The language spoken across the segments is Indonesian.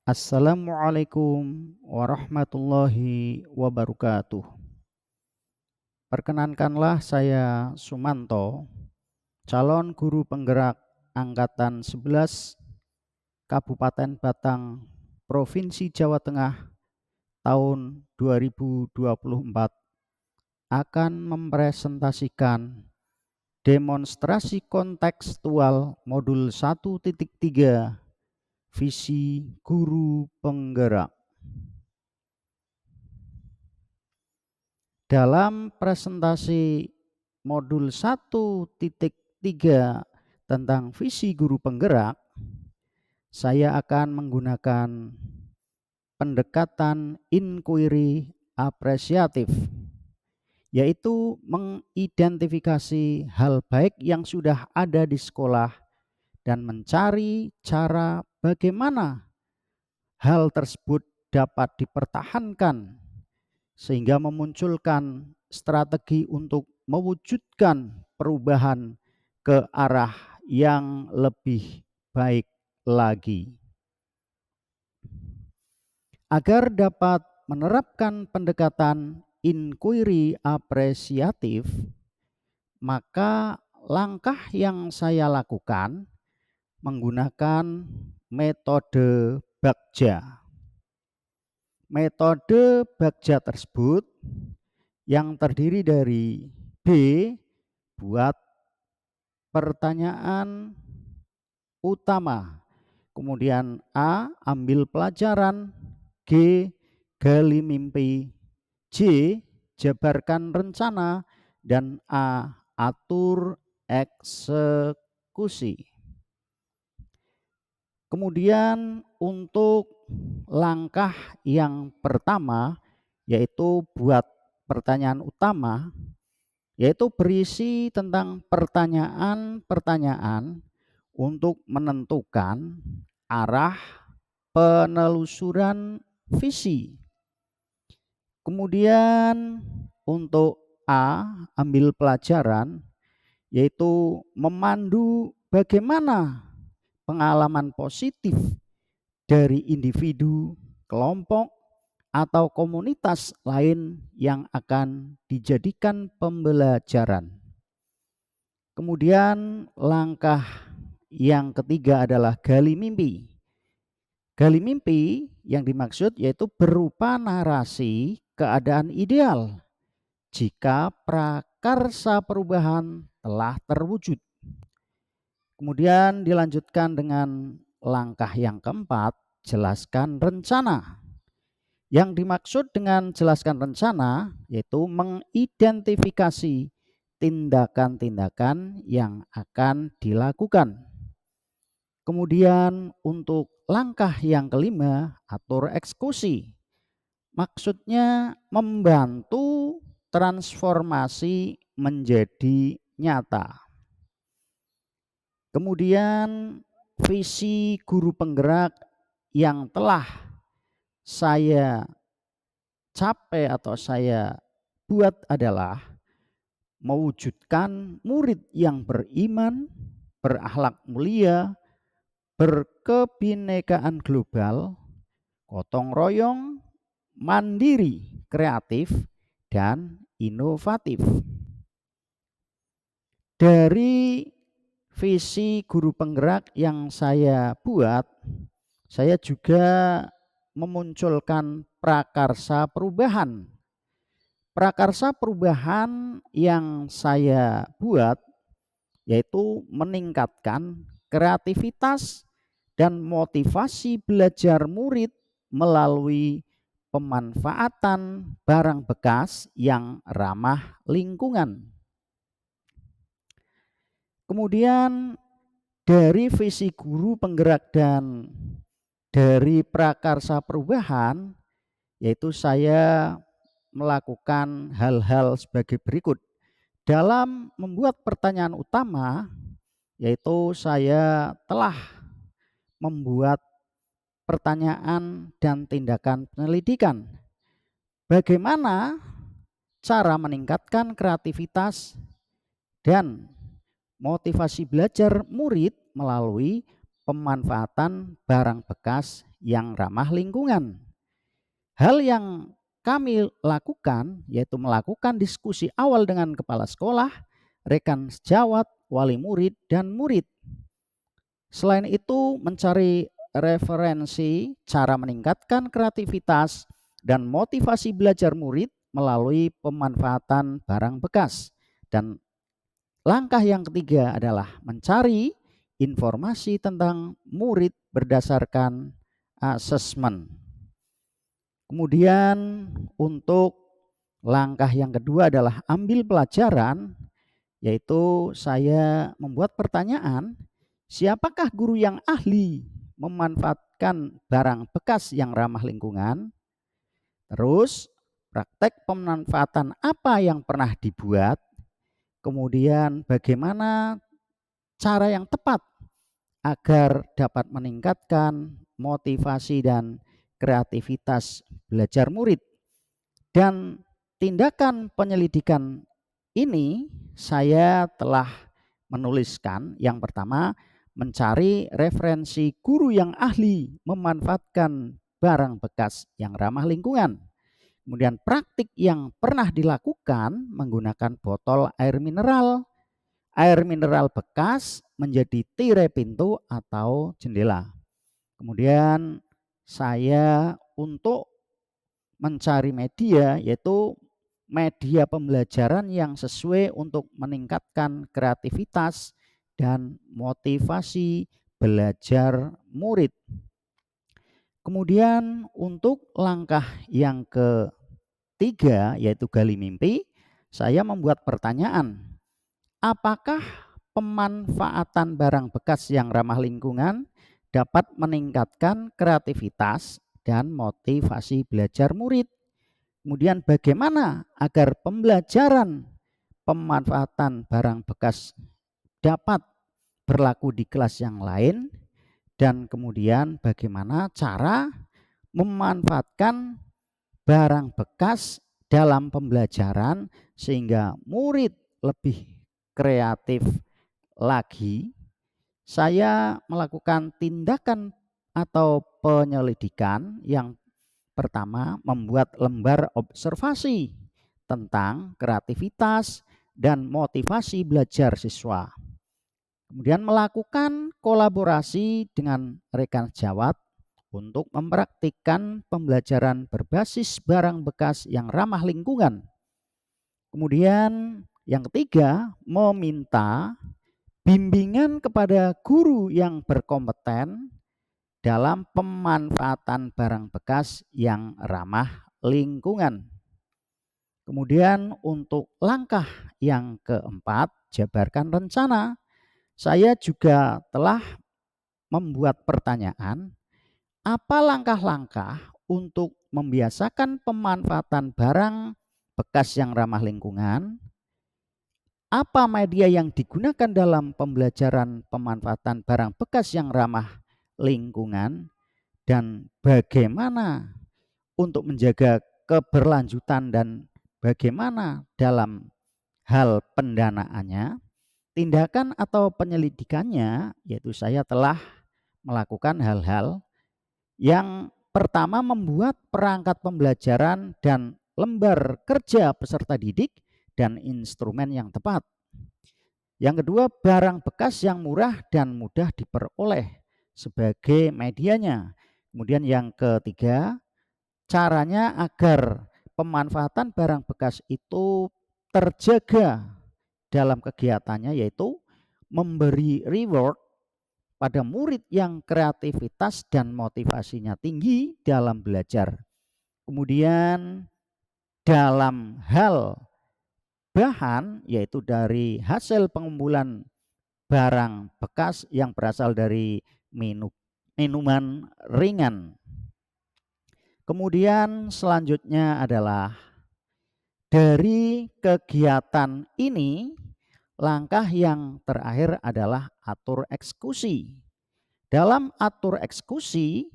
Assalamualaikum warahmatullahi wabarakatuh. Perkenankanlah saya Sumanto, calon guru penggerak Angkatan 11 Kabupaten Batang, Provinsi Jawa Tengah tahun 2024 akan mempresentasikan demonstrasi kontekstual modul 1.3 visi guru penggerak. Dalam presentasi modul 1.3 tentang visi guru penggerak, saya akan menggunakan pendekatan inquiry apresiatif, yaitu mengidentifikasi hal baik yang sudah ada di sekolah dan mencari cara bagaimana hal tersebut dapat dipertahankan sehingga memunculkan strategi untuk mewujudkan perubahan ke arah yang lebih baik lagi. Agar dapat menerapkan pendekatan inquiry apresiatif, maka langkah yang saya lakukan menggunakan metode Bagja. Metode Bagja tersebut yang terdiri dari B, buat pertanyaan utama, kemudian A, ambil pelajaran, G, gali mimpi, J, jabarkan rencana, dan A, atur eksekusi. Kemudian untuk langkah yang pertama, yaitu buat pertanyaan utama, yaitu berisi tentang pertanyaan-pertanyaan untuk menentukan arah penelusuran visi. Kemudian untuk A, ambil pelajaran, yaitu memandu bagaimana pengalaman positif dari individu, kelompok, atau komunitas lain yang akan dijadikan pembelajaran. Kemudian langkah yang ketiga adalah gali mimpi. Gali mimpi yang dimaksud yaitu berupa narasi keadaan ideal jika prakarsa perubahan telah terwujud. Kemudian dilanjutkan dengan langkah yang keempat, jelaskan rencana. Yang dimaksud dengan jelaskan rencana yaitu mengidentifikasi tindakan-tindakan yang akan dilakukan. Kemudian untuk langkah yang kelima, atur eksekusi. Maksudnya membantu transformasi menjadi nyata. Kemudian visi guru penggerak yang telah saya capai atau saya buat adalah mewujudkan murid yang beriman, berakhlak mulia, berkebinekaan global, gotong royong, mandiri, kreatif, dan inovatif. Dari visi guru penggerak yang saya buat, saya juga memunculkan prakarsa perubahan. Prakarsa perubahan yang saya buat yaitu meningkatkan kreativitas dan motivasi belajar murid melalui pemanfaatan barang bekas yang ramah lingkungan. Kemudian dari visi guru penggerak dan dari prakarsa perubahan, yaitu saya melakukan hal-hal sebagai berikut. Dalam membuat pertanyaan utama, yaitu saya telah membuat pertanyaan dan tindakan penyelidikan. Bagaimana cara meningkatkan kreativitas dan motivasi belajar murid melalui pemanfaatan barang bekas yang ramah lingkungan. Hal yang kami lakukan yaitu melakukan diskusi awal dengan kepala sekolah, rekan sejawat, wali murid, dan murid. Selain itu, mencari referensi cara meningkatkan kreativitas dan motivasi belajar murid melalui pemanfaatan barang bekas. Dan langkah yang ketiga adalah mencari informasi tentang murid berdasarkan asesmen. Kemudian untuk langkah yang kedua adalah ambil pelajaran, yaitu saya membuat pertanyaan, siapakah guru yang ahli memanfaatkan barang bekas yang ramah lingkungan? Terus praktek pemanfaatan apa yang pernah dibuat? Kemudian bagaimana cara yang tepat agar dapat meningkatkan motivasi dan kreativitas belajar murid. Dan tindakan penyelidikan ini saya telah menuliskan yang pertama, mencari referensi guru yang ahli memanfaatkan barang bekas yang ramah lingkungan. Kemudian praktik yang pernah dilakukan menggunakan botol air mineral bekas menjadi tirai pintu atau jendela. Kemudian saya untuk mencari media yaitu media pembelajaran yang sesuai untuk meningkatkan kreativitas dan motivasi belajar murid. Kemudian untuk langkah yang ketiga yaitu gali mimpi, saya membuat pertanyaan, apakah pemanfaatan barang bekas yang ramah lingkungan dapat meningkatkan kreativitas dan motivasi belajar murid? Kemudian bagaimana agar pembelajaran pemanfaatan barang bekas dapat berlaku di kelas yang lain? Dan kemudian bagaimana cara memanfaatkan barang bekas dalam pembelajaran sehingga murid lebih kreatif lagi? Saya melakukan tindakan atau penyelidikan yang pertama, membuat lembar observasi tentang kreativitas dan motivasi belajar siswa. Kemudian melakukan kolaborasi dengan rekan sejawat untuk mempraktikkan pembelajaran berbasis barang bekas yang ramah lingkungan. Kemudian yang ketiga, meminta bimbingan kepada guru yang berkompeten dalam pemanfaatan barang bekas yang ramah lingkungan. Kemudian untuk langkah yang keempat, jabarkan rencana. Saya juga telah membuat pertanyaan, apa langkah-langkah untuk membiasakan pemanfaatan barang bekas yang ramah lingkungan? Apa media yang digunakan dalam pembelajaran pemanfaatan barang bekas yang ramah lingkungan? Dan bagaimana untuk menjaga keberlanjutan dan bagaimana dalam hal pendanaannya, tindakan atau penyelidikannya, yaitu saya telah melakukan hal-hal yang pertama membuat perangkat pembelajaran dan lembar kerja peserta didik dan instrumen yang tepat. Yang kedua, barang bekas yang murah dan mudah diperoleh sebagai medianya. Kemudian yang ketiga, caranya agar pemanfaatan barang bekas itu terjaga dalam kegiatannya, yaitu memberi reward pada murid yang kreativitas dan motivasinya tinggi dalam belajar. Kemudian dalam hal bahan, yaitu dari hasil pengumpulan barang bekas yang berasal dari minuman ringan. Kemudian selanjutnya adalah dari kegiatan ini, langkah yang terakhir adalah atur eksekusi. Dalam atur eksekusi,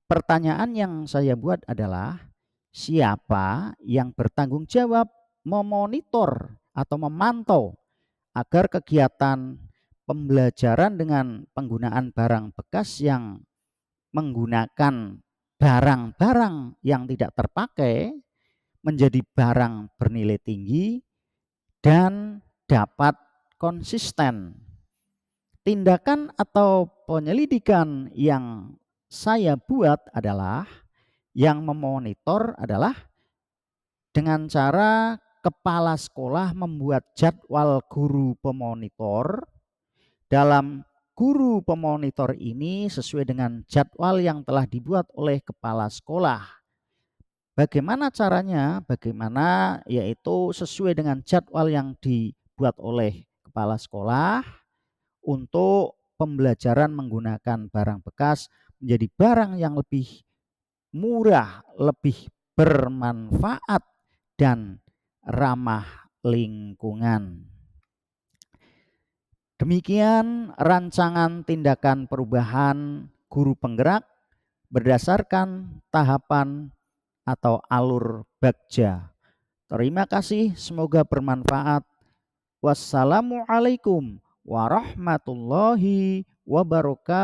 pertanyaan yang saya buat adalah siapa yang bertanggung jawab memonitor atau memantau agar kegiatan pembelajaran dengan penggunaan barang bekas yang menggunakan barang-barang yang tidak terpakai menjadi barang bernilai tinggi dan dapat konsisten. Tindakan atau penyelidikan yang saya buat adalah yang memonitor adalah dengan cara kepala sekolah membuat jadwal guru pemonitor. Dalam guru pemonitor ini sesuai dengan jadwal yang telah dibuat oleh kepala sekolah. Bagaimana caranya? Bagaimana? Yaitu sesuai dengan jadwal yang dibuat oleh kepala sekolah untuk pembelajaran menggunakan barang bekas menjadi barang yang lebih murah, lebih bermanfaat, dan ramah lingkungan. Demikian rancangan tindakan perubahan guru penggerak berdasarkan tahapan atau alur Bagja. Terima kasih, semoga bermanfaat. Wassalamualaikum warahmatullahi wabarakatuh.